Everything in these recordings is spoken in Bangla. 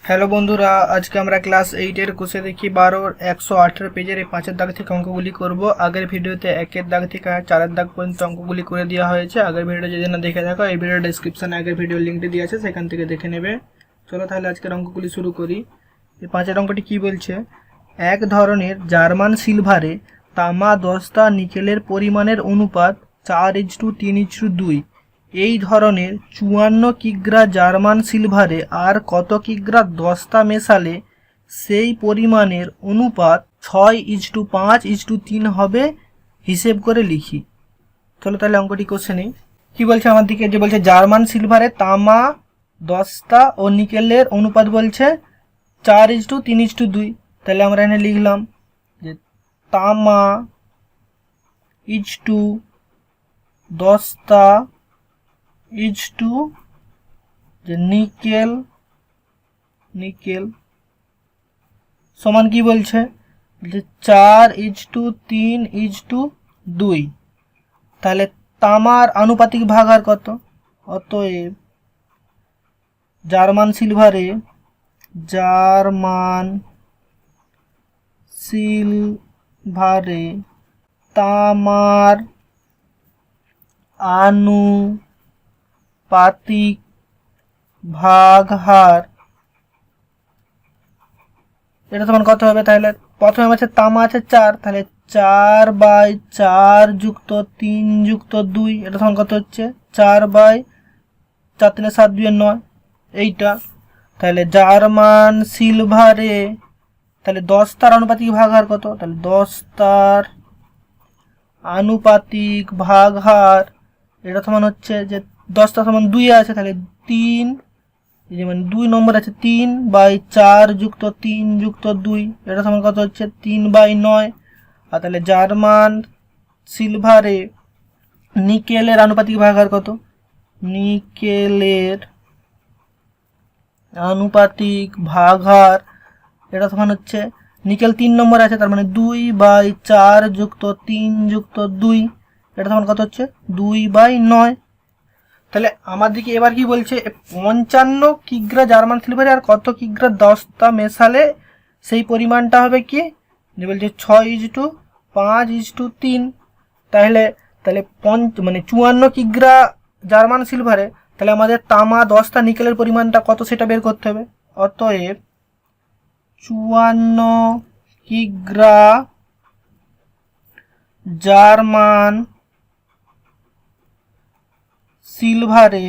হ্যালো বন্ধুরা, আজকে আমরা ক্লাস 8-এর কোষে দেখি 12-র 118 পেজের এই 5-এর দাগ থেকে অঙ্কগুলি করব। আগের ভিডিওতে 1-এর দাগ থেকে 4-এর দাগ পর্যন্ত অঙ্কগুলি করে দেওয়া হয়েছে। আগের ভিডিওটা যদি না দেখে থাকো, এই ভিডিওর ডেসক্রিপশনে আগের ভিডিওর লিঙ্কটি দেওয়া আছে, সেখান থেকে দেখে নেবে। চলো তাহলে আজকের অঙ্কগুলি শুরু করি। এই 5-এর অঙ্কটি কি বলছে? এক ধরনের জার্মান সিলভারে তামা দস্তা নিকেলের পরিমাণের অনুপাত 4:3:2। এই ধরনের 54 কিগ্রা জার্মান সিলভারে আর কত কিগ্রা দস্তা মেশালে সেই পরিমাণের অনুপাত 6:5:3 হবে, হিসেব করে লিখি। চলো তাহলে অঙ্কটি করছে নেই। কি বলছে আমার দিকে? যে বলছে জার্মান সিলভারে তামা দস্তা ও নিকেলের অনুপাত বলছে 4:3:2। তাহলে আমরা এখানে লিখলাম যে তামা ইজ টু দস্তা ইজ টু যে নিকেল সমান কি বলছে? যে 4:3:2। তাহলে তামার আনুপাতিক ভাগ আর কত? অতএব জার্মান সিলভারে তামার আনুপাতিক ভাগ হার এটা তখন কত হবে? তাহলে প্রথমে আছে তামা আছে 4, তাহলে 4/4 যুক্ত 3 যুক্ত 2, এটা তখন কত হচ্ছে? 4/4 3 7 2 9, এইটা। তাহলে জার্মান সিলভারে তাহলে দস্তার আনুপাতিক ভাগ হার কত? তাহলে দস্তার আনুপাতিক ভাগ হার এটা সমান হচ্ছে যে দস্তা সমান 2 আছে, তাহলে 3, যেমন 2 নম্বর আছে 3/4 যুক্ত 3 যুক্ত 2, এটা সমান কত হচ্ছে? 3/9। আর তাহলে জার্মান সিলভারে নিকেলের আনুপাতিক ভাগ হার কত? নিকেলের আনুপাতিক ভাগ হার এটা সমান হচ্ছে নিকেল 3 নম্বর আছে, তার মানে 2/4 যুক্ত 3 যুক্ত 2, এটা সমান কত হচ্ছে? 2/9। তাহলে আমার দিকে এবার কি বলছে? 55 কিগ্রা জার্মান সিলভারে আর কত কিগ্রা দস্তা মেশালে সেই পরিমাণটা হবে কি? যে বলছে 6:5:3। তাহলে 54 কিগ্রা জার্মান সিলভারে তাহলে আমাদের তামা দস্তা নিকেলের পরিমাণটা কত সেটা বের করতে হবে। অতএব 54 কিগ্রা জার্মান সিলভারে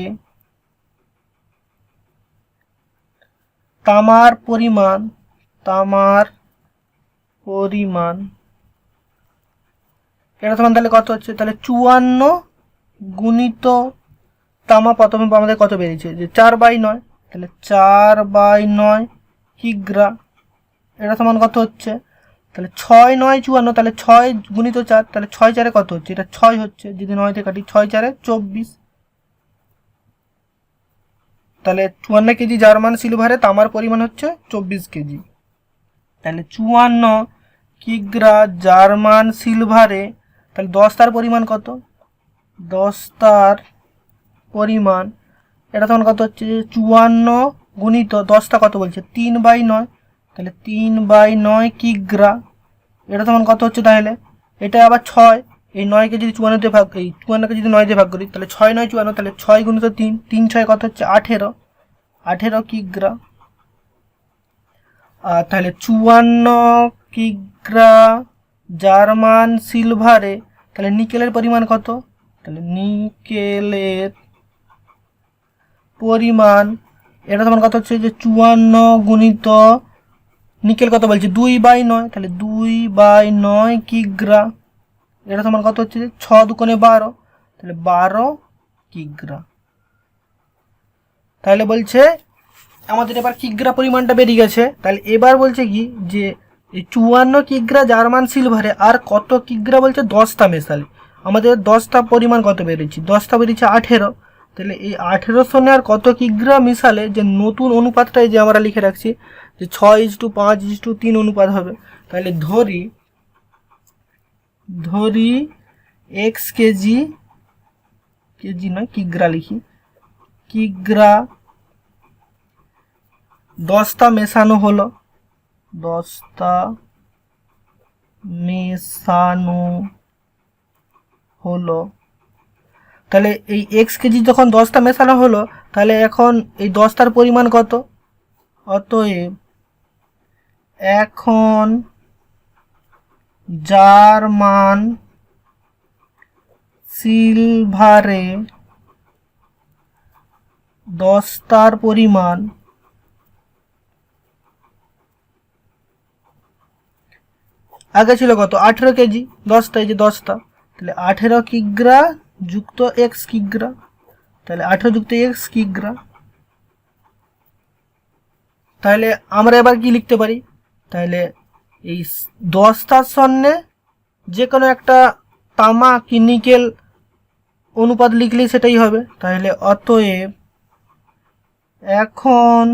তামার পরিমাণ এটা সমান তাহলে কত হচ্ছে? তাহলে 54 গুণিত তামা প্রথমে আমাদের কত বেরিয়েছে? যে 4/9, তাহলে 4/9 কিগ্রা এটা সমান কত হচ্ছে? তাহলে 6×9=54, তাহলে 6 গুণিত 4, তাহলে 6×4 কত হচ্ছে? এটা 6 হচ্ছে, যদি 9 থেকে কাটি 6×4 24। তাহলে 54 কেজি জার্মান সিলভারে তামার পরিমাণ হচ্ছে 24 কেজি। তাহলে 54 কিগ্রা জার্মান সিলভারে তাহলে দস্তার পরিমাণ কত? দস্তার পরিমাণ এটা তখন কত হচ্ছে? 54 গুণিত দস্তা কত বলছে? 3/9, তাহলে 3/9 কিগ্রা এটা তখন কত হচ্ছে? তাহলে এটা আবার 6, এই 9কে যদি 54 দিয়ে ভাগ, এই 54কে যদি 9 দিয়ে ভাগ করি তাহলে 6×9=54, তাহলে 6 গুণিত 3, 3×6 কত হচ্ছে? 18 কিগ্রা। আর তাহলে 54 কিগ্রা জার্মান সিলভারে তাহলে নিকেলের পরিমাণ কত? তাহলে নিকেলের পরিমাণ এটা তোমার কত হচ্ছে? যে 54 গুণিত নিকেল কত বলছে? 2/9, তাহলে 2/9 কিগ্রা এটা তোমার কত হচ্ছে? 6 দুগুণে 12, তাহলে 12 কিগ্রা। তাহলে বলছে আমাদের এবার কিগ্রা পরিমাণটা বেরিয়ে গেছে। তাহলে এবার বলছে কি? যে এই 54 কিগ্রা জার্মান সিলভারে আর কত কিগ্রা বলছে? দস্তা মেশালে আমাদের দস্তা পরিমাণ কত বেরিয়েছে? দস্তা বেরিয়েছে 18। তাহলে এই 18 সঙ্গে আর কত কিগ্রা মিশালে যে নতুন অনুপাতটাই যে আমরা লিখে রাখছি যে 6:5:3 অনুপাত হবে। তাহলে ধরি x কেজি নয় কিগ্রা লিখি, কিগ্রা 10টা মেশানো হলো, 10টা মেশানো হলো, তাহলে এই এক্স কেজি যখন 10টা মেশানো হলো, তাহলে এখন এই 10টার পরিমাণ কত? অতএব এখন যার মান সিলভারে 10টার পরিমাণ আগে ছিল কত? 18 কেজি, 10টা, এই যে 10টা, তাহলে 18 কিগ্রা যুক্ত এক্স কিগ্রা, তাহলে 18 যুক্ত এক্স কিগ্রা। তাহলে আমরা এবার কি লিখতে পারি? তাহলে এই 10টার সঙ্গে যে কোনো একটা তামা কি নিকেল অনুপাত লিখলেই সেটাই হবে। তাহলে অতএব এখন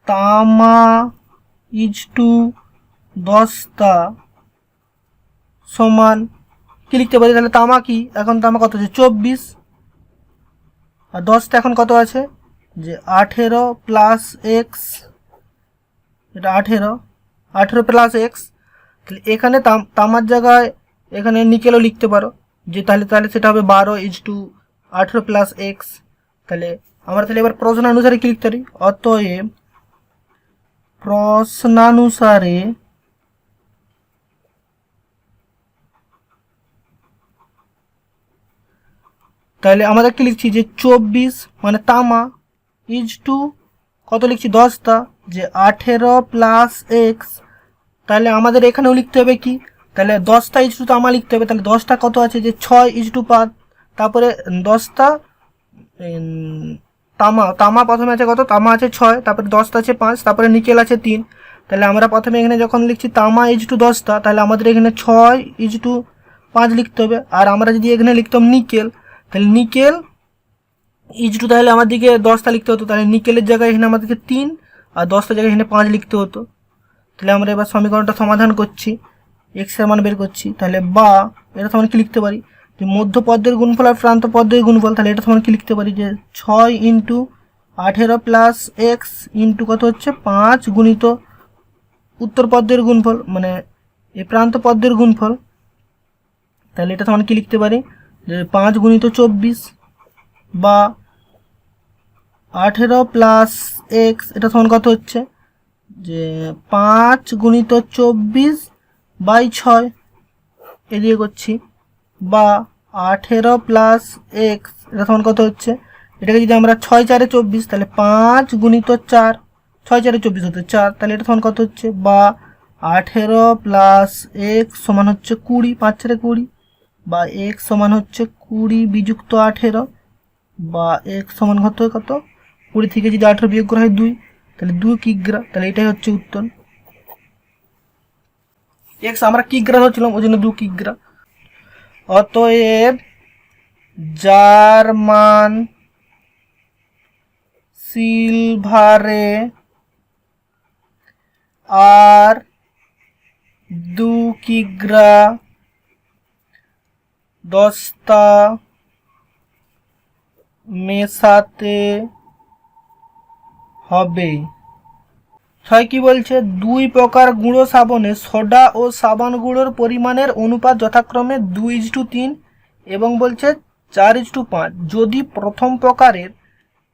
তামা ইজ টু 10টা সমান কি লিখতে পারি? তাহলে তামা কি, এখন তামা কত আছে? 24, আর 10টা এখন কত আছে? যে 18 প্লাস এক্স, এটা 18 প্লাস এক্স। তাহলে এখানে তামার জায়গায় এখানে নিকেলও লিখতে পারো, যে তাহলে সেটা হবে 12 ইজ টু 18 প্লাস এক্স। তাহলে আমরা তাহলে এবার প্রশ্নানুসারে কি লিখতে পারি? অতএব প্রশ্নানুসারে তাহলে আমাদের কি লিখছি? যে 24 মানে তামা ইজ টু কত লিখছি? 10টা, যে 18 প্লাস এক্স। তাহলে আমাদের এখানেও লিখতে হবে কি? তাহলে 10টা ইজ টু তামা লিখতে হবে। তাহলে 10টা কত আছে? যে 6 ইজ টু 5, তারপরে 10টা তামা প্রথমে আছে কত? তামা আছে 6, তারপরে 10টা আছে 5, তারপরে নিকেল আছে 3। তাহলে আমরা প্রথমে এখানে যখন লিখছি তামা ইজ টু 10টা, তাহলে আমাদের এখানে 6 ইজ টু 5 লিখতে হবে। আর আমরা যদি এখানে লিখতাম নিকেল, তাহলে নিকেল ইজ টু, তাহলে আমাদেরকে 10টা লিখতে হতো, তাহলে নিকেলের জায়গায় এখানে আমাদেরকে 3, আর 10টার জায়গায় এখানে 5 লিখতে হতো। তাহলে আমরা এবার সমীকরণটা সমাধান করছি, এক্স এর মান বের করছি। তাহলে বা এটা সমান কি লিখতে পারি? যে মধ্যপদের গুণফল আর প্রান্ত পদের গুণফল। তাহলে এটা সমান কি লিখতে পারি? যে 6 ইন্টু 18 প্লাস এক্স ইন্টু কত হচ্ছে? 5 গুণিত উত্তর পদের গুণফল, মানে এই প্রান্ত পদের গুণফল। তাহলে এটা সমান কি লিখতে পারি? যে 5 গুণিত 24 বা 18 প্লাস এক্স, এটা সমান কত হচ্ছে? যে 5 গুণিত 24 বাই 6 এদিকে করছি, বা 18 প্লাস এক্স, এটা সমান কত হচ্ছে? এটাকে যদি আমরা 6 4 24, তাহলে 5 গুণিত 4, 6 4 24 হচ্ছে 4, তাহলে এটা সমান কত হচ্ছে? বা 18 প্লাস এক্স সমান হচ্ছে 20, 5 4 20, বা এক্স সমান হচ্ছে 20 বিযুক্ত 18, বা এক্স সমান কত? 20 থেকে যদি 18 বিয়োগ করা হয় 2, তাহলে 2 কিগ্রা। তাহলে এটাই হচ্ছে উত্তর। এক্স আমরা কিগ্রা ধরছিলাম, ওই জন্য 2 কিগ্রা। অতএব যার মান সিলভারে আর 2 কিগ্রা 10টা মেশাতে হবে। 6 কি বলছে? 2 প্রকার গুঁড়ো সাবানে সোডা ও সাবান গুঁড়োর পরিমাণের অনুপাত যথাক্রমে 2:3 এবং বলছে 4:5। যদি প্রথম প্রকারের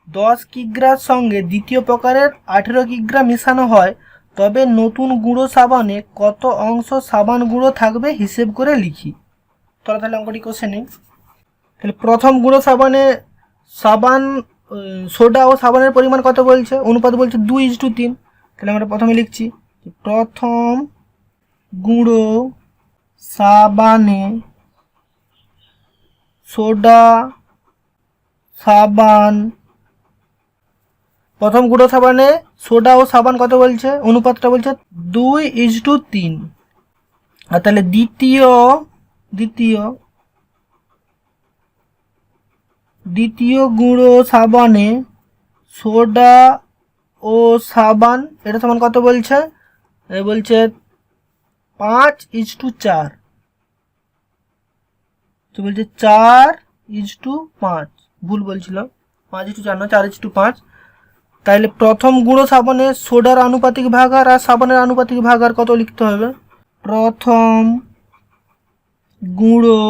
10 কিগ্রার সঙ্গে দ্বিতীয় প্রকারের 18 কিগ্রা মেশানো হয়, তবে নতুন গুঁড়ো সাবানে কত অংশ সাবান গুঁড়ো থাকবে হিসেব করে লিখি। তাহলে অঙ্কটি কষে নিই। তাহলে প্রথম গুঁড়ো সাবানে সোডা ও সাবানের পরিমাণ কত বলছে? অনুপাত বলছে 2:3। তাহলে আমরা প্রথমে লিখছি প্রথম গুঁড়ো সাবানে সোডা সাবান, প্রথম গুঁড়ো সাবানে সোডা ও সাবান কত বলছে? অনুপাতটা বলছে 2:3। আর তাহলে দ্বিতীয় গুঁড়ো সাবানে সোডা ও সাবান, এটা সমান কত বলছে? বলছে 5:4। তো বলছে 4:5, ভুল বলছিল, 5:4 না 4:5। তাহলে প্রথম গুঁড়ো সাবানে সোডার আনুপাতিক ভাগাহার আর সাবানের আনুপাতিক ভাগাহার কত লিখতে হবে। প্রথম গুঁড়ো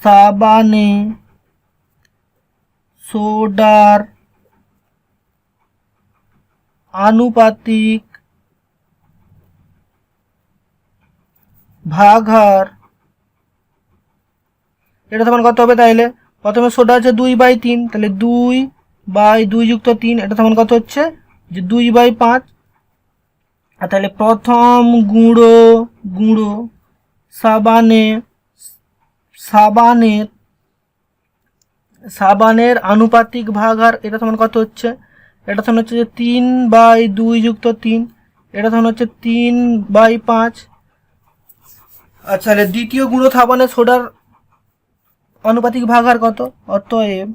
সাবানে সোডার আনুপাতিক ভাগাহার, এটা সমান কত হবে। তাহলে প্রথমে সোডা আছে 2/3, তাহলে 2/2 যুক্ত 3, এটা সমান কত হচ্ছে যে 2/5। আর তাহলে প্রথম গুঁড়ো সাবানের আনুপাতিক ভাগাহার, এটা সমান কত হচ্ছে, এটা সমান হচ্ছে যে 3/2 যুক্ত 3, এটা সমান হচ্ছে 3/5। আচ্ছা, তাহলে দ্বিতীয় গুঁড়ো সাবানের সোডার আনুপাতিক ভাগাহার কত। অতএব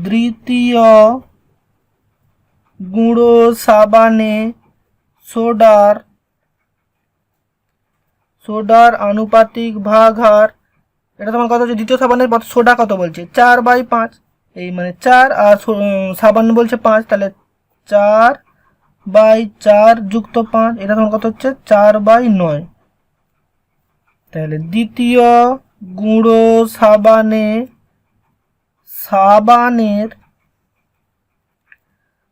দ্বিতীয় গুঁড়ো সাবানে সোডার আনুপাতিক ভাগাহার, এটা তোমার কত হচ্ছে, দ্বিতীয় সাবানের সোডা কত বলছে 4/5, এই মানে 4 আর সাবান বলছে 5, তাহলে 4/4 যুক্ত 5, এটা তোমার কত হচ্ছে 4/9। তাহলে দ্বিতীয় গুঁড়ো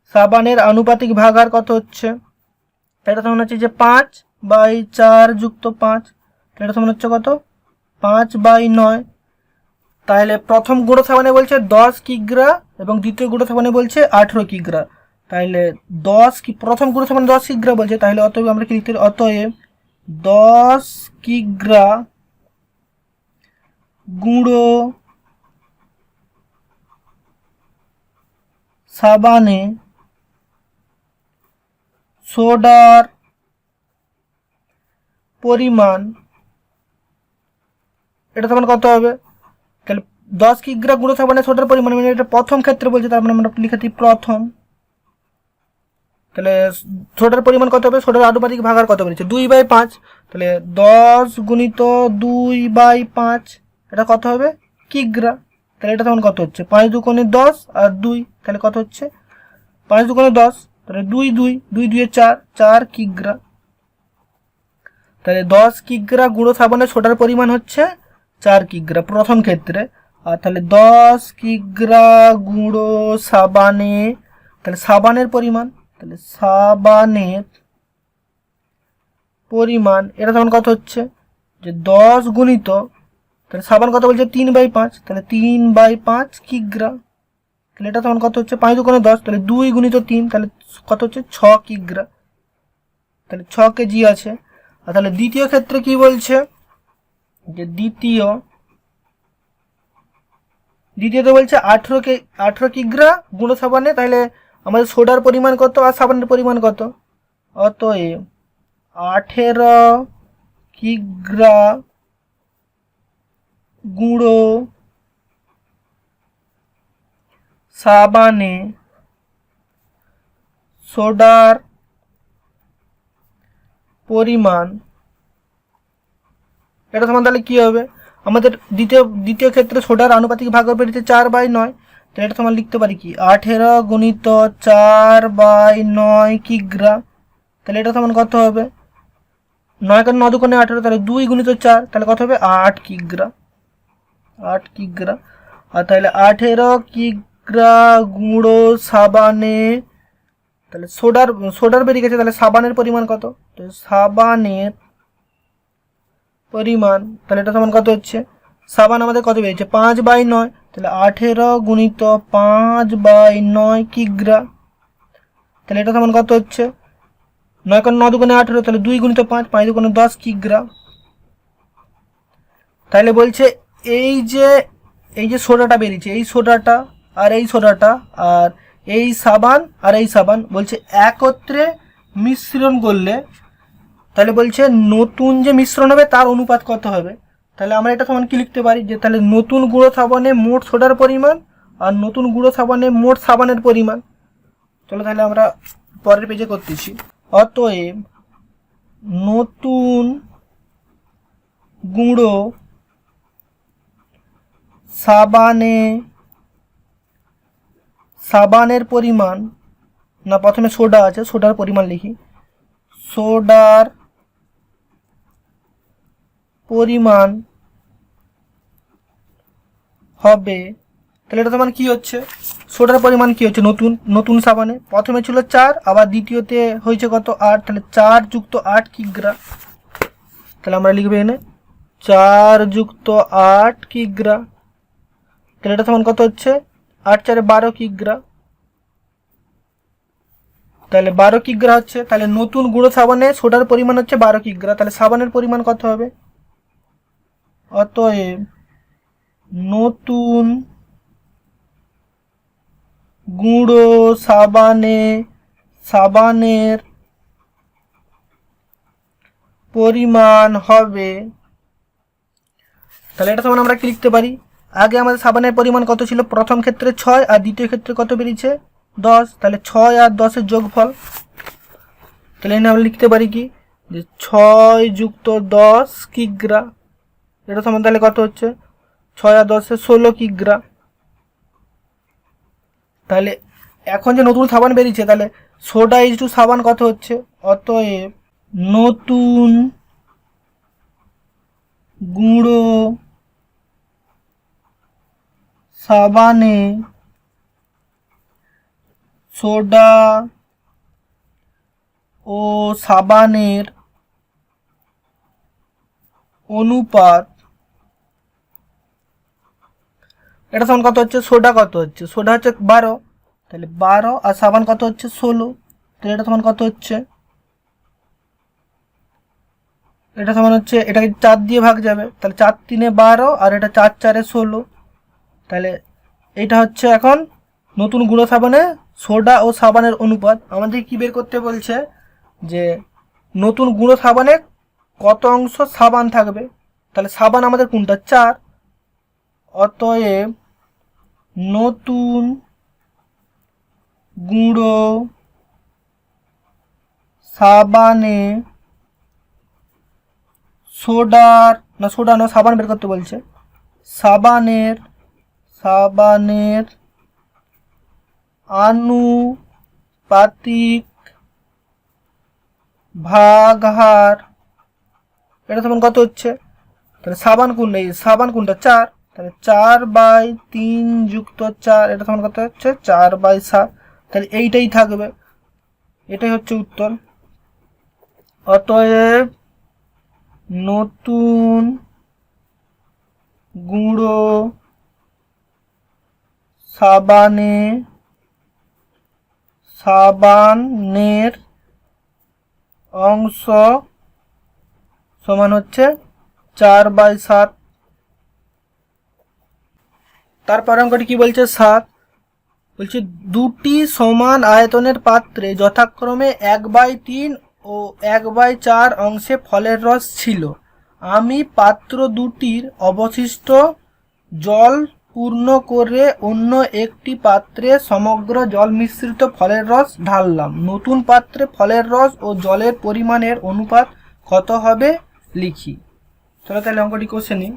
সাবানের আনুপাতিক ভাগাহার কত হচ্ছে, এটা তখন হচ্ছে যে 5/4 যুক্ত 5, এটা তখন হচ্ছে কত 5/9। তাহলে প্রথম গুঁড়ো সাবানে বলছে 10 কিগ্রা এবং দ্বিতীয় গুঁড়ো সাবানে বলছে 18 কিগ্রা। তাহলে প্রথম গুঁড়ো সাবানে 10 কিগ্রা বলছে, তাহলে অতএব আমরা কি লিখতে পারি, অতএব 10 কিগ্রা গুঁড়ো সাবানে সোডার পরিমাণ, এটা তখন কত হবে। তাহলে 10 কিগ্রা গুঁড়ো সাবানে সোডার পরিমাণ, মানে এটা প্রথম ক্ষেত্রে বলছে, তার মানে আমরা লিখে দিই প্রথম। তাহলে সোডার পরিমাণ কত হবে, সোডার আনুপাতিক ভাগাহার কত বলেছে 2/5, তাহলে 10 গুণিত 2/5, এটা কত হবে কিগ্রা। তাহলে এটা তখন কত হচ্ছে 5 দুগুণে 10 আর 2, তাহলে কত হচ্ছে 5 দুগুণে 10, তাহলে 2 4 কিগ্রা। তাহলে 10 কিগ্রা গুঁড়ো সাবানে সোডার পরিমাণ হচ্ছে 4 কিগ্রা প্রথম ক্ষেত্রে। আর তাহলে 10 কিগ্রা গুঁড়ো সাবানে, তাহলে সাবানের পরিমাণ, তাহলে সাবানের পরিমাণ এটা তখন কত হচ্ছে যে 10 গুণিত, তাহলে সাবান কত বলছে 3/5, তাহলে 3/5 কিগ্রা। তাহলে এটা তখন কত হচ্ছে 5 দুগুণে 10, তাহলে 2 গুণিত 3, তাহলে কত হচ্ছে 6 কিগ্রা, তাহলে 6 কেজি আছে। আর তাহলে দ্বিতীয় ক্ষেত্রে কি বলছে যে দ্বিতীয়তে বলছে 18 কিগ্রা গুঁড়ো সাবানে, তাহলে আমাদের সোডার পরিমাণ কত আর সাবানের পরিমাণ কত। অতএব 18 কিগ্রা গুঁড়ো সাবানে সোডার পরিমাণ, এটা সমান তাহলে কি হবে, আমাদের দ্বিতীয় ক্ষেত্রে সোডার আনুপাতিক ভাগাহার বেরিয়েছে 4/9, তো এটা সমান লিখতে পারি কি 18 গুণিত 4/9 কিগ্রা। তাহলে এটা সমান কত হবে, 9 9 দুগুণে 18, তাহলে 2 গুণিত 4, তাহলে কত হবে 8 কিগ্রা। আর তাহলে 18 কিগ্রা গুঁড়ো সাবানে, তাহলে সোডার বেরিয়ে গেছে, তাহলে সাবানের পরিমাণ কত, তো সাবানের পরিমাণ, তাহলে এটা সমান কত হচ্ছে, সাবান আমাদের কত বেরিয়েছে 5/9, তাহলে 18 গুণিত 5/9 কিগ্রা। তাহলে এটা সমান কত হচ্ছে 9 9 দুগুণে 18, তাহলে 2 গুণিত 5, 5 দুগুণে 10 কিগ্রা। তাহলে বলছে এই যে সোডাটা বেরিয়েছে, এই সোডাটা আর এই সোডাটা আর এই সাবান আর এই সাবান বলছে একত্রে মিশ্রণ করলে, তাহলে বলছে নতুন যে মিশ্রণ হবে তার অনুপাত কত হবে। তাহলে আমরা এটা সমান কি লিখতে পারি, যে তাহলে নতুন গুঁড়ো সাবানে মোট সোডার পরিমাণ আর নতুন গুঁড়ো সাবানে মোট সাবানের পরিমাণ। চলো তাহলে আমরা পরের পেজে করতেছি। অতএব নতুন গুঁড়ো সাবানের পরিমাণ, না প্রথমে সোডা আছে, সোডার পরিমাণ লিখি, সোডার পরিমাণ হবে, তাহলে এটা তোমার কি হচ্ছে, সোডার পরিমাণ কি হচ্ছে, নতুন নতুন সাবানে প্রথমে ছিল 4, আবার দ্বিতীয়তে হয়েছে কত 8, তাহলে 4 যুক্ত 8 কিগ্রা। তাহলে আমরা লিখবো এখানে 4 যুক্ত 8 কিগ্রা। তাহলে এটা সমান কত হচ্ছে, 8 4 12 কিগ্রা। তাহলে 12 কিগ্রা হচ্ছে। তাহলে নতুন গুঁড়ো সাবানে সোডার পরিমাণ হচ্ছে 12 কিগ্রা। তাহলে সাবানের পরিমাণ কত হবে, অতএব নতুন গুঁড়ো সাবানের পরিমাণ হবে, তাহলে এটা সমান আমরা কি লিখতে পারি, আগে আমাদের সাবানের পরিমাণ কত ছিল, প্রথম ক্ষেত্রে 6 আর দ্বিতীয় ক্ষেত্রে কত বেরিয়েছে 10, তাহলে 6 আর 10 এর যোগফল। তাহলে এখানে আমরা লিখতে পারি কি, যে 6 যুক্ত 10 কিগ্রা। এটা সমান তাহলে কত হচ্ছে, 6 আর 10 16 কিগ্রা। তাহলে এখন যে নতুন সাবান বেরিয়েছে, তাহলে সোডা ইজ টু সাবান কত হচ্ছে, অতএব নতুন গুঁড়ো সাবানে সোডা ও সাবানের অনুপাত, এটা সমান কত হচ্ছে, সোডা কত হচ্ছে, সোডা হচ্ছে 12, তাহলে 12 আর সাবান কত হচ্ছে 16, তাহলে এটা সমান কত হচ্ছে, এটা সমান হচ্ছে, এটাকে 4 দিয়ে ভাগ যাবে, তাহলে 4 3 12 আর এটা 4 4 16। তাহলে এটা হচ্ছে এখন নতুন গুঁড়ো সাবানে সোডা ও সাবানের অনুপাত। আমাদের কি বের করতে বলছে, যে নতুন গুঁড়ো সাবানে কত অংশ সাবান থাকবে, তাহলে সাবান আমাদের কোনটা 4, অতএব নতুন গুঁড়ো সাবানে সোডা না সাবান বের করতে বলছে, সাবানের আনুপাতিক ভাগ হার, এটা তখন কত হচ্ছে, তাহলে সাবান কোনটা 4, তাহলে 4/3 যুক্ত 4, এটা তখন কত হচ্ছে 4/7। তাহলে এইটাই থাকবে, এটাই হচ্ছে উত্তর। অতএব নতুন গুঁড়ো সাবানের অংশ সমান হচ্ছে 4/7। তারপর অঙ্কটি কি বলছে, 7 বলছে দুটি সমান আয়তনের পাত্রে যথাক্রমে 1/3 ও 1/4 অংশে ফলের রস ছিল। আমি পাত্র দুটির অবশিষ্ট জল পূর্ণ করে অন্য একটি পাত্রে সমগ্র জল মিশ্রিত ফলের রস ঢাললাম। নতুন পাত্রে ফলের রস ও জলের পরিমাণের অনুপাত কত হবে লিখি। চলো তাহলে অঙ্কটি কষে নিই।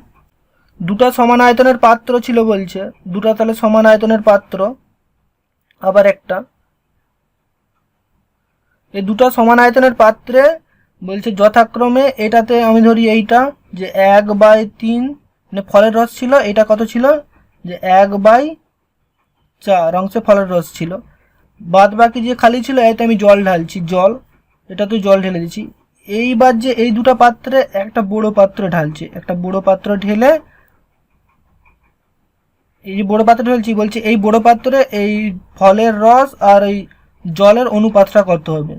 দুটা সমান আয়তনের পাত্র ছিল বলছে, দুটা তাহলে সমান আয়তনের পাত্র, আবার একটা, এই দুটো সমান আয়তনের পাত্রে বলছে যথাক্রমে, এটাতে আমি ধরি এইটা যে 1/3 মানে ফলের রস ছিল, এটা কত ছিল যে 1/4 অংশে ফলের রস ছিল, বাদ বাকি যে খালি ছিল এতে আমি জল ঢালছি, এটা তো জল ঢেলে দিচ্ছি। এইবার যে এই দুটো পাত্রে একটা বড় পাত্র ঢালছি, একটা বড় পাত্র ঢেলে, এই যে বড় পাত্র ঢালছি বলছে এই বড় পাত্রে এই ফলের রস আর এই জলের অনুপাতটা কত হবে,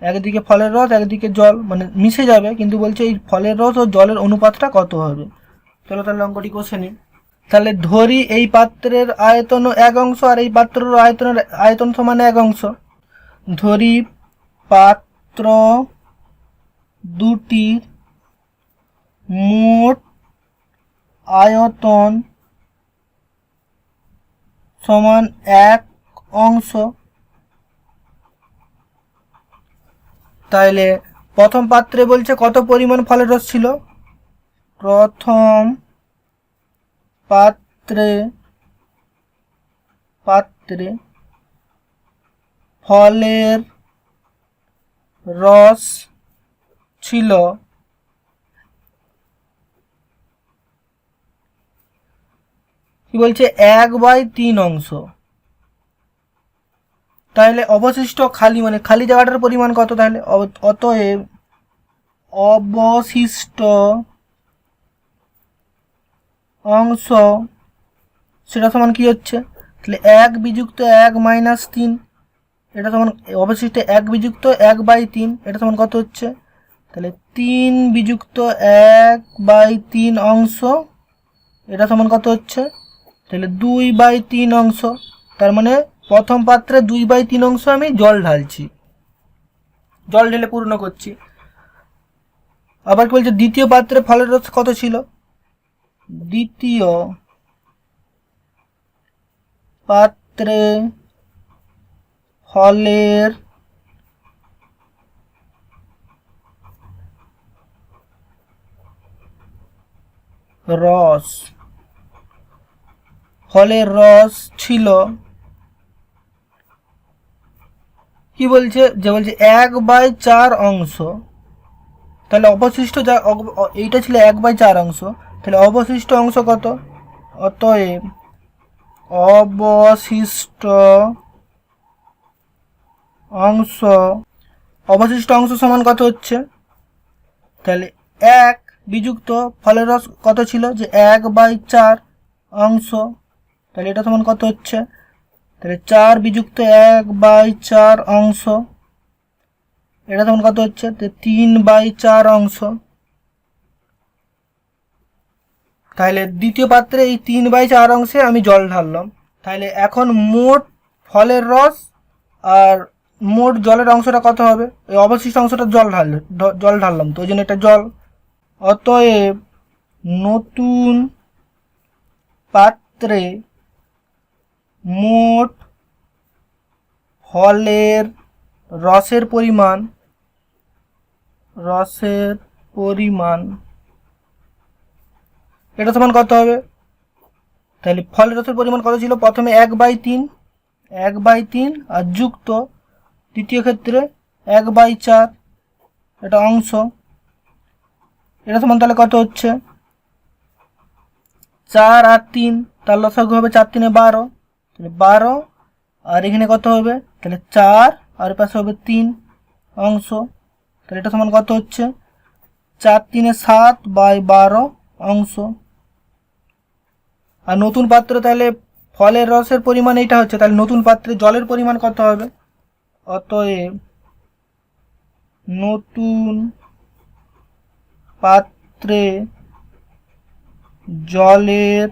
একদিকে ফলের রস একদিকে জল মানে মিশে যাবে, কিন্তু বলছে এই ফলের রস ও জলের অনুপাতটা কত হবে। চলো তাহলে অঙ্কটি কষে নিই। তাহলে ধরি এই পাত্রের আয়তন 1 অংশ আর এই পাত্রের আয়তন সমান 1 অংশ। ধরি পাত্র দুটির মোট আয়তন সমান 1 অংশ। তাহলে প্রথম পাত্রে বলছে কত পরিমাণ ফলের রস ছিল, প্রথম পাত্রে ফলের রস ছিল কি বলছে 1/3 অংশ। তাহলে অবশিষ্ট খালি মানে খালি জায়গাটার পরিমাণ কত? তাহলে অতএব অবশিষ্ট অংশ সেটা সমান কি হচ্ছে? তাহলে 1 বিযুক্ত 1 মাইনাস 3, এটা সমান অবশিষ্ট 1 বিযুক্ত 1/3, এটা সমান কত হচ্ছে? তাহলে 3 বিযুক্ত 1/3 অংশ, এটা সমান কত হচ্ছে? তাহলে 2/3 অংশ। তার মানে প্রথম পাত্রে 2/3 অংশ আমি জল ঢালছি, জল ঢেলে পূর্ণ করছি। আবার কি বলছে দ্বিতীয় পাত্রে ফলের রস কত ছিল? দ্বিতীয় পাত্রে ফলের রস ছিল কি বলছে? যে বলছে 1/4 অংশ। তাহলে অবশিষ্ট যা এইটা ছিল 1/4 অংশ, তাহলে অবশিষ্ট অংশ কত? অতএব অবশিষ্ট অংশ সমান কত হচ্ছে? তাহলে 1 বিযুক্ত ফলের রস কত ছিল? যে 1/4 অংশ, তাহলে এটা সমান কত হচ্ছে? তাহলে 4 বিযুক্ত 1/4 অংশ, এটা সমান কত হচ্ছে? 3/4 অংশ। তাহলে দ্বিতীয় পাত্রে এই 3/4 অংশে আমি জল ঢাললাম। তাহলে এখন মোট ফলের রস আর মোট জলের অংশটা কত হবে? এই অবশিষ্ট অংশটা জল ঢাললাম, তো ওই জন্য এটা জল। অতএব নতুন পাত্রে মোট ফলের রসের পরিমাণ এটা সমান কত হবে? তাহলে ফলের রসের পরিমাণ কত ছিল? প্রথমে 1/3 আর যুক্ত দ্বিতীয় ক্ষেত্রে 1/4, এটা অংশ, এটা সমান তাহলে কত হচ্ছে? 4 আর 3, তার লসাগু হবে 4 3 12, তাহলে 12, আর এখানে কত হবে? তাহলে 4 আর পাশে হবে 3 অংশ, তাহলে এটা সমান কত হচ্ছে? 4 3 7/12 অংশ। আর নতুন পাত্রে তাহলে ফলের রসের পরিমাণ এইটা হচ্ছে, তাহলে নতুন পাত্রে জলের পরিমাণ কত হবে? অতএব নতুন পাত্রে জলের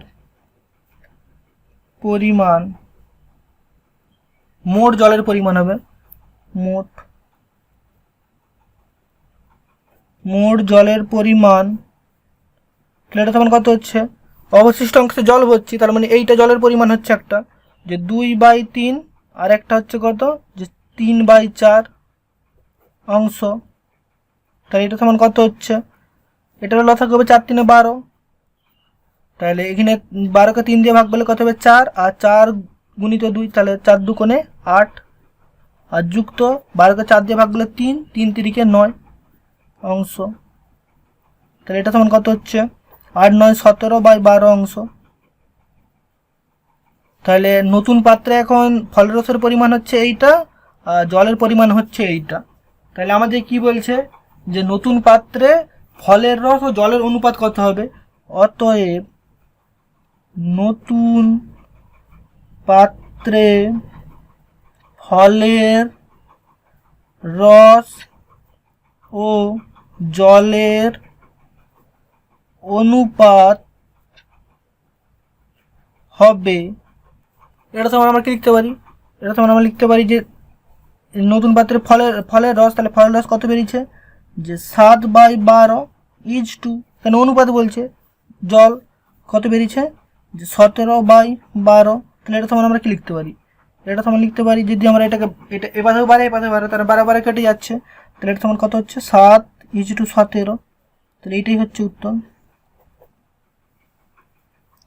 পরিমাণ, মোট জলের পরিমাণ হবে মোট জলের পরিমাণ, তাহলে এটা সমান কত হচ্ছে? অবশিষ্ট অংশে জল ভরছি, তার মানে এইটা জলের পরিমাণ হচ্ছে একটা যে 2/3, আর একটা হচ্ছে কত? যে 3/4 অংশ, তাহলে এটা সমান কত হচ্ছে? এটার লসাগু হবে 4 3 12, তাহলে এখানে 12কে 3 দিয়ে ভাগ করলে কত হবে? 4, আর 4 গুণিত 2, তাহলে 4 2 কোণে 8, আর যুক্ত 12কে 4 দিয়ে ভাগ করলে 3 3 3 9 অংশ, তাহলে এটা সমান কত হচ্ছে? 8 9 17/12 অংশ। তাহলে নতুন পাত্রে এখন ফলের রসের পরিমাণ হচ্ছে এইটা, আর জলের পরিমাণ হচ্ছে এইটা। তাহলে আমাদের কি বলছে? যে নতুন পাত্রে ফলের রস ও জলের অনুপাত কত হবে? অতএব নতুন পাত্রে ফলের রস ও জলের অনুপাত হবে, এটা সমান আমরা কি লিখতে পারি? এটা সমান আমরা লিখতে পারি যে নতুন পাত্রে ফলের রস, তাহলে ফলের রস কত বেরিয়েছে? যে 7/12 ইজ টু, কেন অনুপাত বলছে, জল কত বেরিয়েছে? যে 17/12, তাহলে এটা সমান আমরা কি লিখতে পারি? এটা সমান লিখতে পারি, যদি আমরা এটা এপাশেও বাড়ে এপাশেও বাড়ে, তাহলে 12 কেটে যাচ্ছে, তাহলে এটা সমান কত হচ্ছে? 7 ইজ টু 17, তাহলে এইটাই হচ্ছে উত্তর।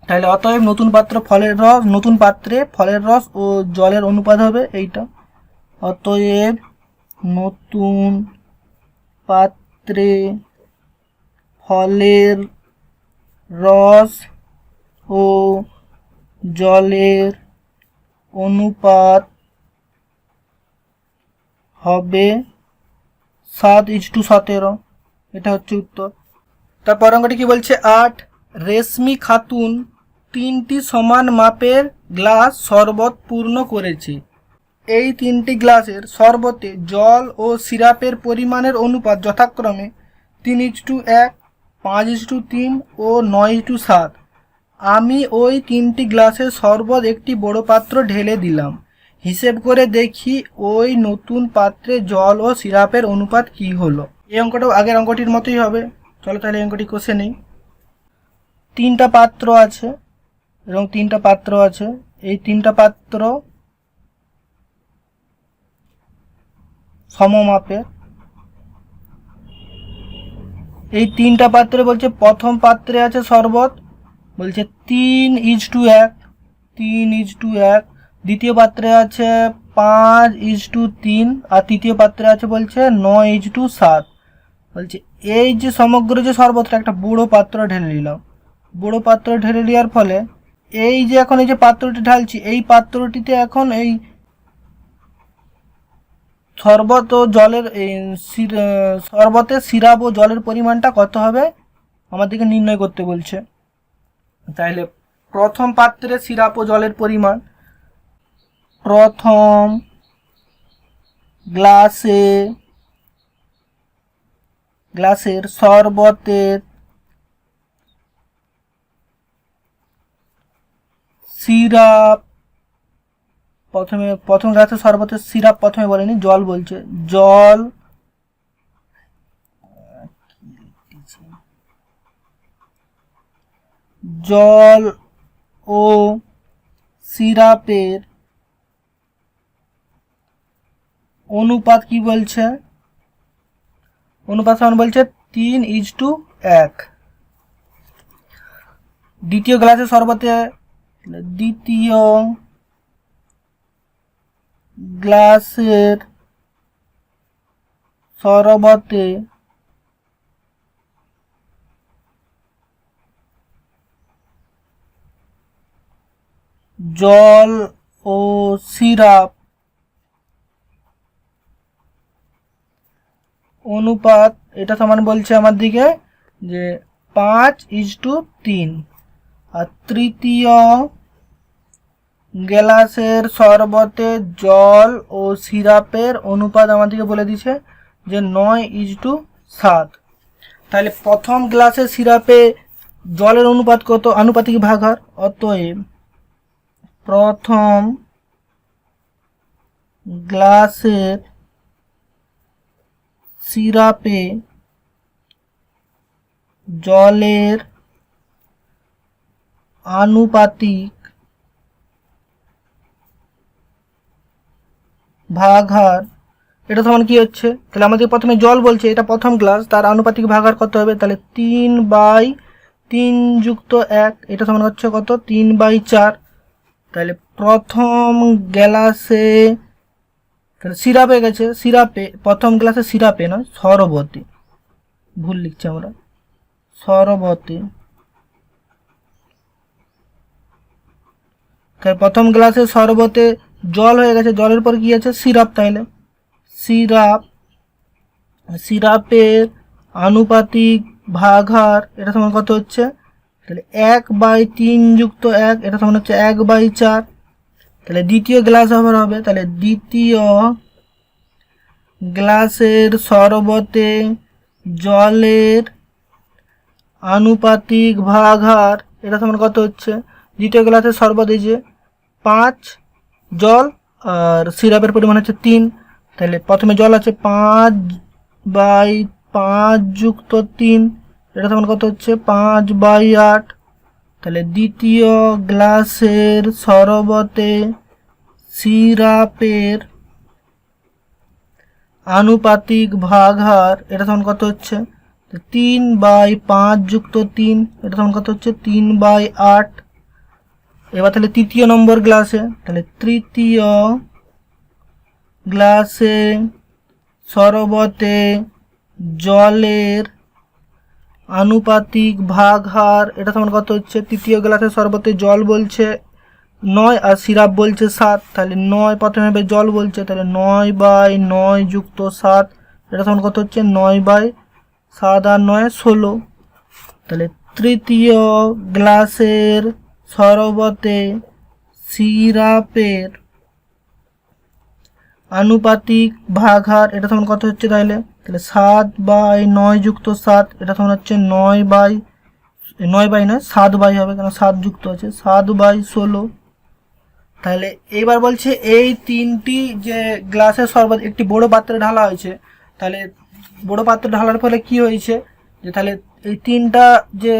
তাহলে অতএব নতুন পাত্রে ফলের রস ও জলের অনুপাত হবে এইটা, অতএব নতুন পাত্রে ফলের রস ও জলের অনুপাত হবে 7:17। এটা হচ্ছে উত্তর। তারপর অঙ্কটি কি বলছে 8, রেশমি খাতুন 3টি সমান মাপের গ্লাস শরবত পূর্ণ করেছে। এই 3টি গ্লাসের শরবতে জল ও সিরাপের পরিমাণের অনুপাত যথাক্রমে 3:1, 5:3 ও 9:7। আমি ওই 3টি গ্লাসের শরবত একটি বড় পাত্র ঢেলে দিলাম। হিসেব করে দেখি ওই নতুন পাত্রে জল ও সিরাপের অনুপাত কি হলো। এই অঙ্কটাও আগের অঙ্কটির মতোই হবে। চলো তাহলে এই অঙ্কটি কষে নেই। 3টা পাত্র আছে এবং 3টা পাত্র আছে। এই 3টা পাত্র সমমাপের। এই 3টা পাত্রে বলছে প্রথম পাত্রে আছে শরবত, বলছে 3:1, 3:1। দ্বিতীয় পাত্রে আছে 5:3 আর তৃতীয় পাত্রে আছে বলছে 9:7। বলছে এই যে সমগ্র যে শরবতটা একটা বুড়ো পাত্র ঢেলে নিলাম। বুড়ো পাত্র ঢেলে নেওয়ার ফলে এই যে এখন এই যে পাত্রটি ঢালছি, এই পাত্রটিতে এখন এই শরবত ও জলের শরবতের সিরাপ ও জলের পরিমাণটা কত হবে আমাদেরকে নির্ণয় করতে বলছে। তাহলে প্রথম পাত্রে সিরাপ ও জলের পরিমাণ, প্রথম গ্লাসের শরবতের সিরাপ, প্রথম গ্লাসের শরবতের সিরাপ প্রথমে বলেনি, জল বলছে, জল ও সিরাপের অনুপাত কি বলছে? অনুপাত সমান বলছে 3:1। দ্বিতীয় গ্লাসের শরবতে, দ্বিতীয় গ্লাসের শরবতে জল ও সিরাপ অনুপাত, এটা সমান বলছে আমার দিকে যে 5:3। আর তৃতীয় গ্লাসের শরবতে জল ও সিরাপের অনুপাত আমাদেরকে বলে দিছে যে 9:7। তাহলে প্রথম গ্লাসের সিরাপে জলের অনুপাত কত? আনুপাতিক ভাগাহার। অতএব প্রথম গ্লাসের সিরাপে জলের আনুপাতিক ভাগাহার, এটা সমান কি হচ্ছে? তাহলে আমাদের প্রথমে জল বলছে, এটা প্রথম গ্লাস, তার আনুপাতিক ভাগাহার কত হবে? তাহলে 3/3 যুক্ত 1, এটা সমান হচ্ছে কত? 3/4। তাহলে প্রথম গ্লাসে, তাহলে সিরাপে গেছে, সিরাপে প্রথম গ্লাসে সিরাপে নয়, শরবতে, ভুল লিখছি আমরা, শরবতে। তাহলে প্রথম গ্লাসে শরবতে জল হয়ে গেছে, জলের পর কি আছে? সিরাপ। তাইলে সিরাপের আনুপাতিক ভাগাহার, এটা সমান কত হচ্ছে? তাহলে 1/3 যুক্ত 1, এটা সমান হচ্ছে 1/4। তাহলে দ্বিতীয় গ্লাস আবার হবে, তাহলে দ্বিতীয় গ্লাসের শরবতে জলের আনুপাতিক ভাগাহার, এটা সমান কত হচ্ছে? দ্বিতীয় গ্লাসের শরবতে যে 5 জল আর সিরাপের পরিমাণ হচ্ছে 3। তাহলে প্রথমে জল আছে 5/5 যুক্ত 3, এটা সমান কত হচ্ছে? 5/8। তাহলে দ্বিতীয় গ্লাসের শরবতে সিরাপের আনুপাতিক ভাগাহার, এটা সমান কত হচ্ছে? 3/5 যুক্ত 3, এটা সমান কত হচ্ছে? 3/8। এবার তাহলে তৃতীয় নম্বর গ্লাসে, তাহলে তৃতীয় গ্লাসে শরবতে জলের আনুপাতিক ভাগ হার, এটা সমান কত হচ্ছে, তৃতীয় গ্লাসে শরবতে জল বলছে 9 আর সিরাপ বলছে 7, তাহলে 9 প্রথমে হবে, জল বলছে, তাহলে 9/9 যুক্ত 7, এটা সমান কত হচ্ছে 9/7 আর 9 16। তাহলে তৃতীয় গ্লাসের শরবতে সিরাপের আনুপাতিক ভাগ হার, এটা সমান কত হচ্ছে, তাহলে 7/9 যুক্ত 7, এটা সমান হচ্ছে 7 হবে, কারণ 7 যুক্ত আছে, 7/16। তাহলে এইবার বলছে এই তিনটি যে গ্লাসের শরবত একটি বড় পাত্রে ঢালা হয়েছে, তাহলে বড় পাত্রে ঢালার ফলে কি হয়েছে, যে তাহলে এই তিনটা যে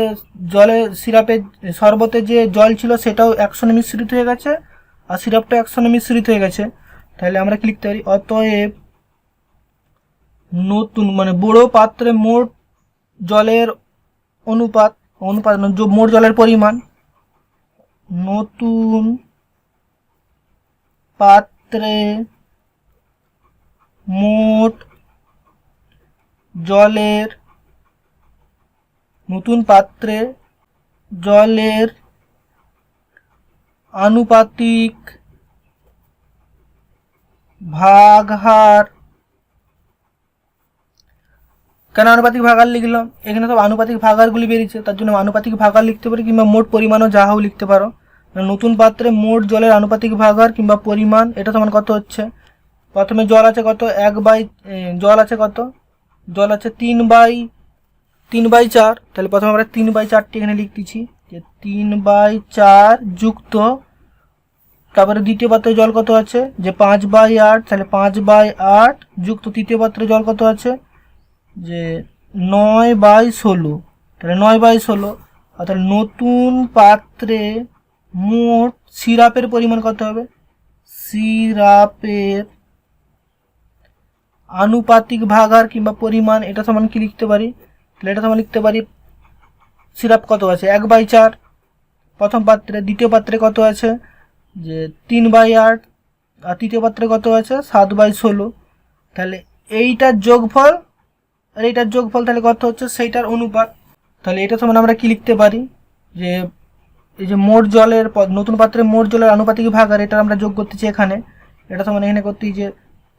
জলের সিরাপের শরবতে যে জল ছিল সেটাও একসঙ্গে মিশ্রিত হয়ে গেছে আর সিরাপটা একসঙ্গে মিশ্রিত হয়ে গেছে। তাহলে আমরা কি লিখতে পারি, অতএব নতুন মানে বড় পাত্রে মোট জলের অনুপাত মোট জলের পরিমাণ, নতুন পাত্রে মোট জলের আনুপাতিক ভাগ হার। কেন আনুপাতিক ভাগার লিখলাম, এখানে সব আনুপাতিক ভাগারগুলি বেরিয়েছে, তার জন্য আনুপাতিক ভাগার লিখতে পারি, কিংবা মোট পরিমাণও যা হোক লিখতে পারো। নতুন পাত্রে মোট জলের আনুপাতিক ভাগার কিংবা পরিমাণ, এটা সমান কত হচ্ছে, প্রথমে জল আছে কত, জল আছে 3/4, তাহলে প্রথমে আমরা 3/4টি এখানে লিখতেছি, যে 3/4 যুক্ত, তারপরে দ্বিতীয় পাত্রে জল কত আছে, যে 5/8, তাহলে 5/8 যুক্ত তৃতীয় পাত্রে জল কত আছে, যে 9/16, তাহলে 9/16। অর্থাৎ নতুন পাত্রে মোট সিরাপের পরিমাণ কত হবে, সিরাপের আনুপাতিক ভাগার কিংবা পরিমাণ, এটা সমান কি লিখতে পারি, তাহলে এটা সমান লিখতে পারি, সিরাপ কত আছে 1/4 প্রথম পাত্রে, দ্বিতীয় পাত্রে কত আছে, যে 3/8 আর তৃতীয় পাত্রে কত আছে 7/16। তাহলে এইটার যোগফল আর এইটার যোগফল তাহলে কত হচ্ছে, সেইটার অনুপাত। তাহলে এটা সমান আমরা কি লিখতে পারি, যে এই যে মোট জলের নতুন পাত্রে মোট জলের আনুপাতিক ভাগ আর এটা আমরা যোগ করতেছি এখানে, এটা সমান এখানে করতেছি যে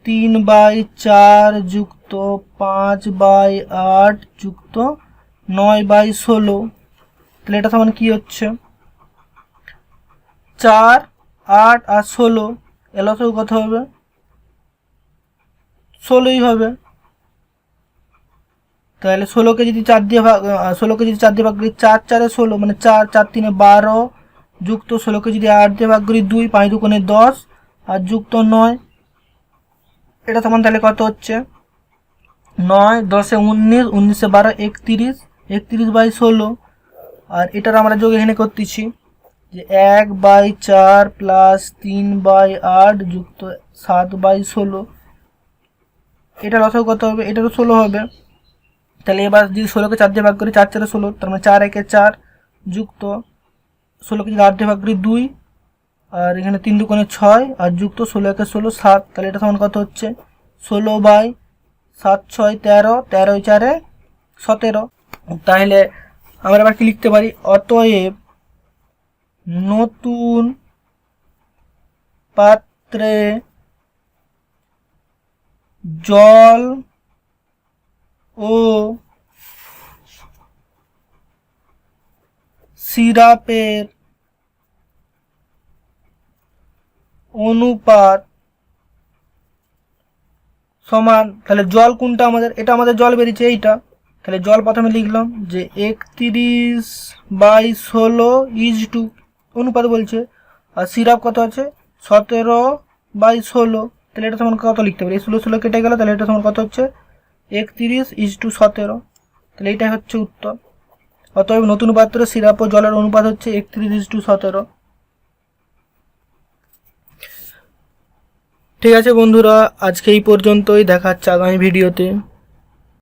3/4 যুক্ত 5/8 যুক্ত 9/16, তাহলে এটা সমান কি হচ্ছে 4, 8 আর 16, এলসও কত হবে 16ই হবে। তাহলে 16কে যদি 4 দিয়ে ভাগ করি, 4 16 মানে 4, 4 3 12 যুক্ত 16কে যদি 8 দিয়ে ভাগ করি 2, 5 2 10 আর যুক্ত 9, এটা সমান তাহলে কত হচ্ছে 9, 10 19, 19 12 31, 31/16। আর এটার আমরা যোগ এখানে করতেছি, যে 1/4 প্লাস 3/8 যুক্ত 7/16, এটার লসাগু কত হবে, এটারও 16 হবে। তাহলে এবার যদি 16কে 4 দিয়ে ভাগ করি, 4 4 16, তার মানে 4 1 4 যুক্ত 16কে যদি 8 দিয়ে ভাগ করি 2, আর এখানে 3 2 6 আর যুক্ত 16 1 16 7, তাহলে এটা সমান কত হচ্ছে 16/7 6 13, 13 4 17। তাহলে আমরা এবার কি লিখতে পারি, অতএব নতুন পাত্রে জল ও সিরাপের অনুপাত সমান, তাহলে জল কোনটা আমাদের, এটা আমাদের জল বেরিয়েছে এইটা, তাহলে জল প্রথমে লিখলাম যে 31/16 অনুপাত বলছে, আর সিরাপ কত আছে 17/16, তাহলে এটা সমান কত লিখতে পারি, 16 16 কেটে গেল, তাহলে এটা সমান কত হচ্ছে 31:17, তাহলে এইটাই হচ্ছে উত্তর। অতএব নতুন পাত্রে সিরাপ ও জলের অনুপাত হচ্ছে 31:17। ঠিক আছে বন্ধুরা, আজকে এই পর্যন্তই, দেখা হচ্ছে আগামী ভিডিওতে।